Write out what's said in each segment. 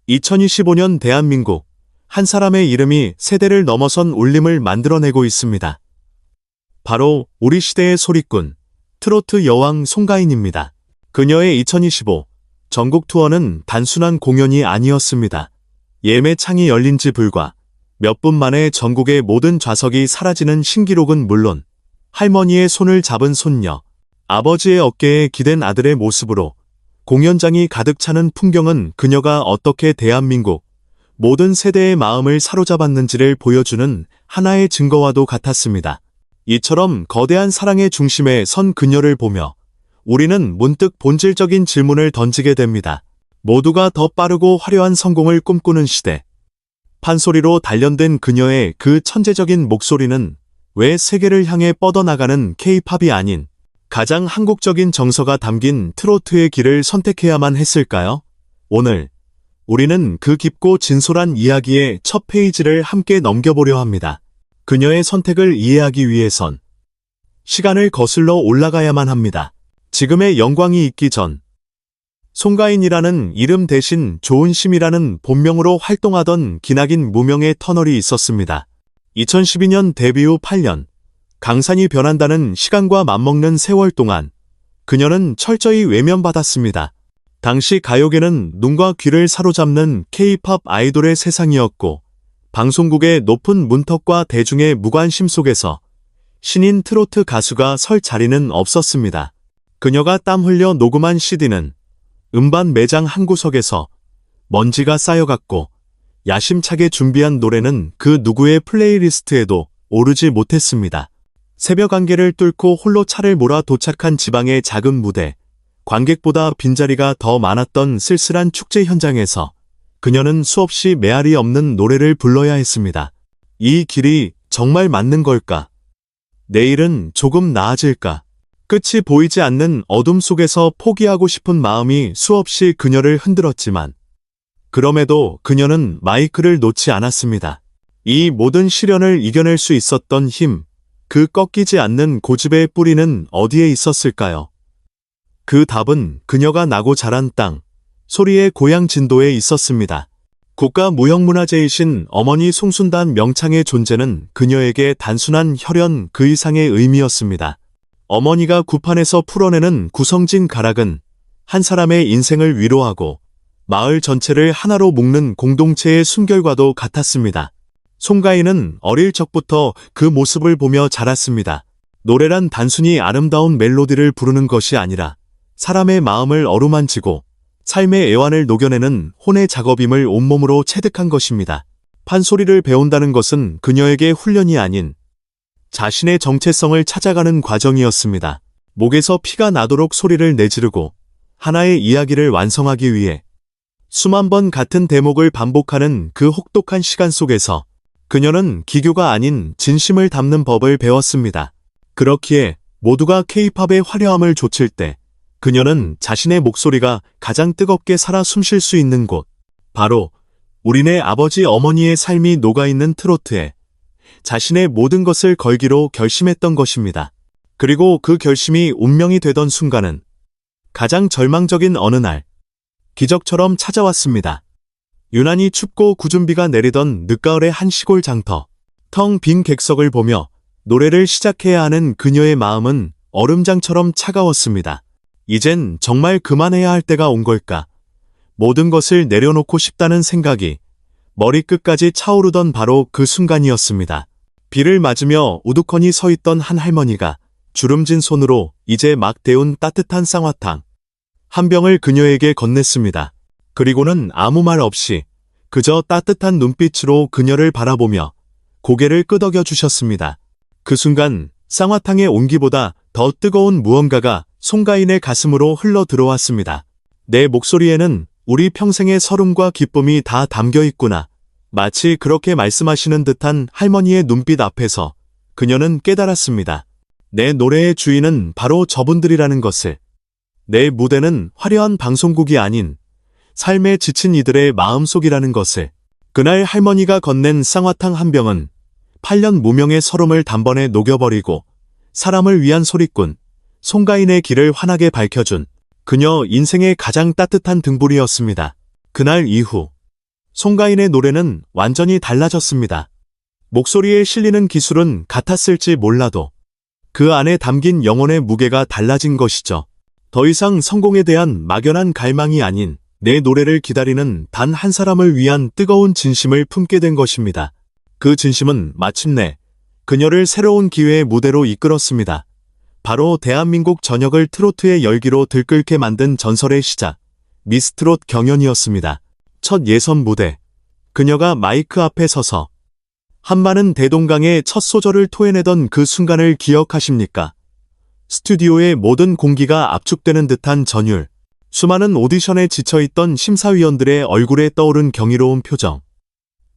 2025년 대한민국, 한 사람의 이름이 세대를 넘어선 울림을 만들어내고 있습니다. 바로 우리 시대의 소리꾼, 트로트 여왕 송가인입니다. 그녀의 2025 전국 투어는 단순한 공연이 아니었습니다. 예매 창이 열린 지 불과 몇 분 만에 전국의 모든 좌석이 사라지는 신기록은 물론 할머니의 손을 잡은 손녀, 아버지의 어깨에 기댄 아들의 모습으로 공연장이 가득 차는 풍경은 그녀가 어떻게 대한민국 모든 세대의 마음을 사로잡았는지를 보여주는 하나의 증거와도 같았습니다. 이처럼 거대한 사랑의 중심에 선 그녀를 보며 우리는 문득 본질적인 질문을 던지게 됩니다. 모두가 더 빠르고 화려한 성공을 꿈꾸는 시대. 판소리로 단련된 그녀의 그 천재적인 목소리는 왜 세계를 향해 뻗어나가는 K-팝이 아닌 가장 한국적인 정서가 담긴 트로트의 길을 선택해야만 했을까요? 오늘 우리는 그 깊고 진솔한 이야기의 첫 페이지를 함께 넘겨보려 합니다. 그녀의 선택을 이해하기 위해선 시간을 거슬러 올라가야만 합니다. 지금의 영광이 있기 전 송가인이라는 이름 대신 조은심이라는 본명으로 활동하던 기나긴 무명의 터널이 있었습니다. 2012년 데뷔 후 8년, 강산이 변한다는 시간과 맞먹는 세월 동안 그녀는 철저히 외면받았습니다. 당시 가요계는 눈과 귀를 사로잡는 K-팝 아이돌의 세상이었고 방송국의 높은 문턱과 대중의 무관심 속에서 신인 트로트 가수가 설 자리는 없었습니다. 그녀가 땀 흘려 녹음한 CD는 음반 매장 한 구석에서 먼지가 쌓여갔고 야심차게 준비한 노래는 그 누구의 플레이리스트에도 오르지 못했습니다. 새벽 안개를 뚫고 홀로 차를 몰아 도착한 지방의 작은 무대, 관객보다 빈자리가 더 많았던 쓸쓸한 축제 현장에서 그녀는 수없이 메아리 없는 노래를 불러야 했습니다. 이 길이 정말 맞는 걸까? 내일은 조금 나아질까? 끝이 보이지 않는 어둠 속에서 포기하고 싶은 마음이 수없이 그녀를 흔들었지만 그럼에도 그녀는 마이크를 놓지 않았습니다. 이 모든 시련을 이겨낼 수 있었던 힘, 그 꺾이지 않는 고집의 뿌리는 어디에 있었을까요? 그 답은 그녀가 나고 자란 땅, 소리의 고향 진도에 있었습니다. 국가무형문화재이신 어머니 송순단 명창의 존재는 그녀에게 단순한 혈연 그 이상의 의미였습니다. 어머니가 구판에서 풀어내는 구성진 가락은 한 사람의 인생을 위로하고 마을 전체를 하나로 묶는 공동체의 순결과도 같았습니다. 송가인은 어릴 적부터 그 모습을 보며 자랐습니다. 노래란 단순히 아름다운 멜로디를 부르는 것이 아니라 사람의 마음을 어루만지고 삶의 애환을 녹여내는 혼의 작업임을 온몸으로 체득한 것입니다. 판소리를 배운다는 것은 그녀에게 훈련이 아닌 자신의 정체성을 찾아가는 과정이었습니다. 목에서 피가 나도록 소리를 내지르고 하나의 이야기를 완성하기 위해 수만 번 같은 대목을 반복하는 그 혹독한 시간 속에서 그녀는 기교가 아닌 진심을 담는 법을 배웠습니다. 그렇기에 모두가 K-팝의 화려함을 좇을 때 그녀는 자신의 목소리가 가장 뜨겁게 살아 숨쉴 수 있는 곳, 바로 우리네 아버지 어머니의 삶이 녹아있는 트로트에 자신의 모든 것을 걸기로 결심했던 것입니다. 그리고 그 결심이 운명이 되던 순간은 가장 절망적인 어느 날, 기적처럼 찾아왔습니다. 유난히 춥고 굳은 비가 내리던 늦가을의 한 시골 장터, 텅 빈 객석을 보며 노래를 시작해야 하는 그녀의 마음은 얼음장처럼 차가웠습니다. 이젠 정말 그만해야 할 때가 온 걸까? 모든 것을 내려놓고 싶다는 생각이 머리끝까지 차오르던 바로 그 순간이었습니다. 비를 맞으며 우두커니 서 있던 한 할머니가 주름진 손으로 이제 막 데운 따뜻한 쌍화탕 한 병을 그녀에게 건넸습니다. 그리고는 아무 말 없이 그저 따뜻한 눈빛으로 그녀를 바라보며 고개를 끄덕여 주셨습니다. 그 순간 쌍화탕의 온기보다 더 뜨거운 무언가가 송가인의 가슴으로 흘러 들어왔습니다. 내 목소리에는 우리 평생의 서름과 기쁨이 다 담겨 있구나. 마치 그렇게 말씀하시는 듯한 할머니의 눈빛 앞에서 그녀는 깨달았습니다. 내 노래의 주인은 바로 저분들이라는 것을. 내 무대는 화려한 방송국이 아닌 삶에 지친 이들의 마음속이라는 것을. 그날 할머니가 건넨 쌍화탕 한 병은 8년 무명의 서름을 단번에 녹여버리고 사람을 위한 소리꾼, 송가인의 길을 환하게 밝혀준 그녀 인생의 가장 따뜻한 등불이었습니다. 그날 이후 송가인의 노래는 완전히 달라졌습니다. 목소리에 실리는 기술은 같았을지 몰라도 그 안에 담긴 영혼의 무게가 달라진 것이죠. 더 이상 성공에 대한 막연한 갈망이 아닌 내 노래를 기다리는 단 한 사람을 위한 뜨거운 진심을 품게 된 것입니다. 그 진심은 마침내 그녀를 새로운 기회의 무대로 이끌었습니다. 바로 대한민국 전역을 트로트의 열기로 들끓게 만든 전설의 시작, 미스트롯 경연이었습니다. 첫 예선 무대, 그녀가 마이크 앞에 서서 한마는 대동강의 첫 소절을 토해내던 그 순간을 기억하십니까? 스튜디오의 모든 공기가 압축되는 듯한 전율, 수많은 오디션에 지쳐있던 심사위원들의 얼굴에 떠오른 경이로운 표정.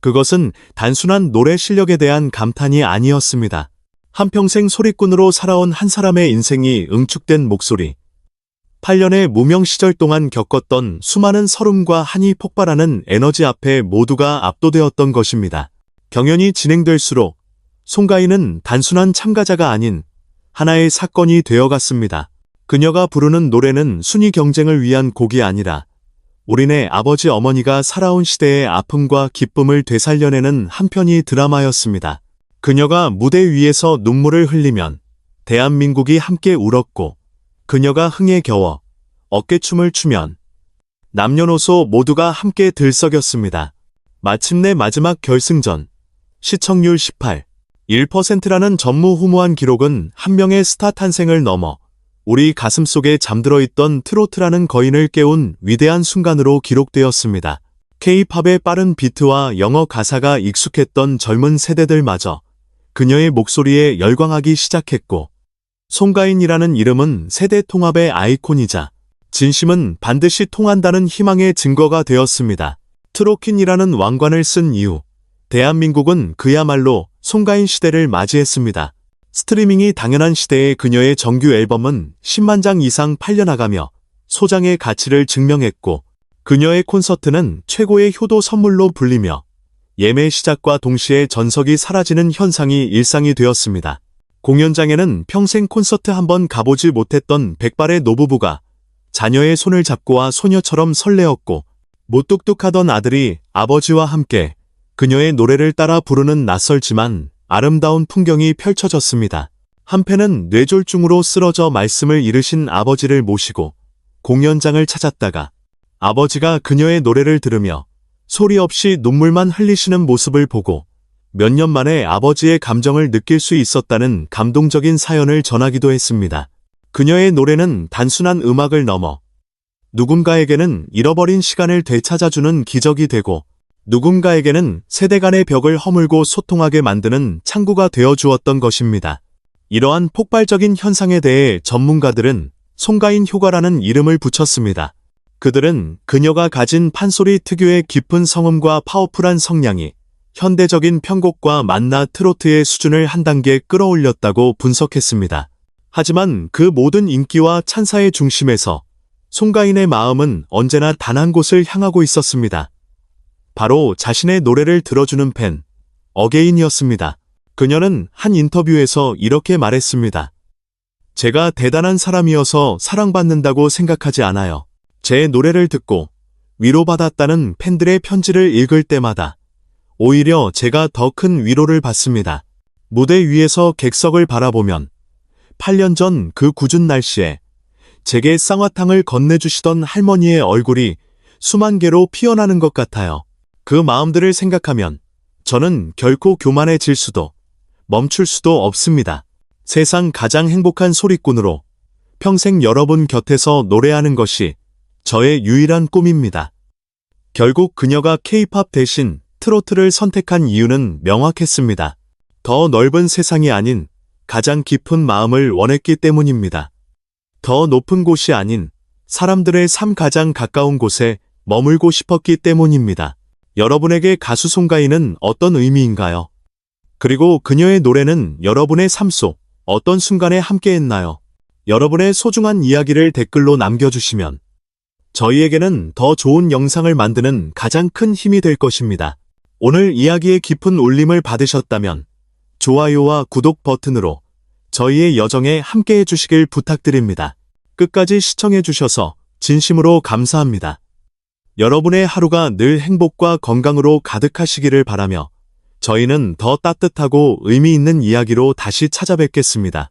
그것은 단순한 노래 실력에 대한 감탄이 아니었습니다. 한평생 소리꾼으로 살아온 한 사람의 인생이 응축된 목소리. 8년의 무명 시절 동안 겪었던 수많은 서름과 한이 폭발하는 에너지 앞에 모두가 압도되었던 것입니다. 경연이 진행될수록 송가인은 단순한 참가자가 아닌 하나의 사건이 되어갔습니다. 그녀가 부르는 노래는 순위 경쟁을 위한 곡이 아니라 우리네 아버지 어머니가 살아온 시대의 아픔과 기쁨을 되살려내는 한편의 드라마였습니다. 그녀가 무대 위에서 눈물을 흘리면 대한민국이 함께 울었고, 그녀가 흥에 겨워 어깨춤을 추면 남녀노소 모두가 함께 들썩였습니다. 마침내 마지막 결승전, 시청률 1%라는 전무후무한 기록은 한 명의 스타 탄생을 넘어 우리 가슴 속에 잠들어 있던 트로트라는 거인을 깨운 위대한 순간으로 기록되었습니다. K-팝의 빠른 비트와 영어 가사가 익숙했던 젊은 세대들마저 그녀의 목소리에 열광하기 시작했고, 송가인이라는 이름은 세대 통합의 아이콘이자 진심은 반드시 통한다는 희망의 증거가 되었습니다. 트로킨이라는 왕관을 쓴 이후 대한민국은 그야말로 송가인 시대를 맞이했습니다. 스트리밍이 당연한 시대의 그녀의 정규 앨범은 10만 장 이상 팔려나가며 소장의 가치를 증명했고, 그녀의 콘서트는 최고의 효도 선물로 불리며 예매 시작과 동시에 전석이 사라지는 현상이 일상이 되었습니다. 공연장에는 평생 콘서트 한 번 가보지 못했던 백발의 노부부가 자녀의 손을 잡고와 소녀처럼 설레었고, 무뚝뚝하던 아들이 아버지와 함께 그녀의 노래를 따라 부르는 낯설지만 아름다운 풍경이 펼쳐졌습니다. 한편은 뇌졸중으로 쓰러져 말씀을 잃으신 아버지를 모시고 공연장을 찾았다가 아버지가 그녀의 노래를 들으며 소리 없이 눈물만 흘리시는 모습을 보고 몇 년 만에 아버지의 감정을 느낄 수 있었다는 감동적인 사연을 전하기도 했습니다. 그녀의 노래는 단순한 음악을 넘어 누군가에게는 잃어버린 시간을 되찾아주는 기적이 되고, 누군가에게는 세대 간의 벽을 허물고 소통하게 만드는 창구가 되어주었던 것입니다. 이러한 폭발적인 현상에 대해 전문가들은 송가인 효과라는 이름을 붙였습니다. 그들은 그녀가 가진 판소리 특유의 깊은 성음과 파워풀한 성량이 현대적인 편곡과 만나 트로트의 수준을 한 단계 끌어올렸다고 분석했습니다. 하지만 그 모든 인기와 찬사의 중심에서 송가인의 마음은 언제나 단 한 곳을 향하고 있었습니다. 바로 자신의 노래를 들어주는 팬, 어게인이었습니다. 그녀는 한 인터뷰에서 이렇게 말했습니다. 제가 대단한 사람이어서 사랑받는다고 생각하지 않아요. 제 노래를 듣고 위로받았다는 팬들의 편지를 읽을 때마다 오히려 제가 더 큰 위로를 받습니다. 무대 위에서 객석을 바라보면 8년 전 그 궂은 날씨에 제게 쌍화탕을 건네주시던 할머니의 얼굴이 수만 개로 피어나는 것 같아요. 그 마음들을 생각하면 저는 결코 교만해질 수도 멈출 수도 없습니다. 세상 가장 행복한 소리꾼으로 평생 여러분 곁에서 노래하는 것이 저의 유일한 꿈입니다. 결국 그녀가 K-팝 대신 트로트를 선택한 이유는 명확했습니다. 더 넓은 세상이 아닌 가장 깊은 마음을 원했기 때문입니다. 더 높은 곳이 아닌 사람들의 삶 가장 가까운 곳에 머물고 싶었기 때문입니다. 여러분에게 가수 송가인은 어떤 의미인가요? 그리고 그녀의 노래는 여러분의 삶 속 어떤 순간에 함께했나요? 여러분의 소중한 이야기를 댓글로 남겨주시면 저희에게는 더 좋은 영상을 만드는 가장 큰 힘이 될 것입니다. 오늘 이야기에 깊은 울림을 받으셨다면 좋아요와 구독 버튼으로 저희의 여정에 함께해 주시길 부탁드립니다. 끝까지 시청해 주셔서 진심으로 감사합니다. 여러분의 하루가 늘 행복과 건강으로 가득하시기를 바라며 저희는 더 따뜻하고 의미 있는 이야기로 다시 찾아뵙겠습니다.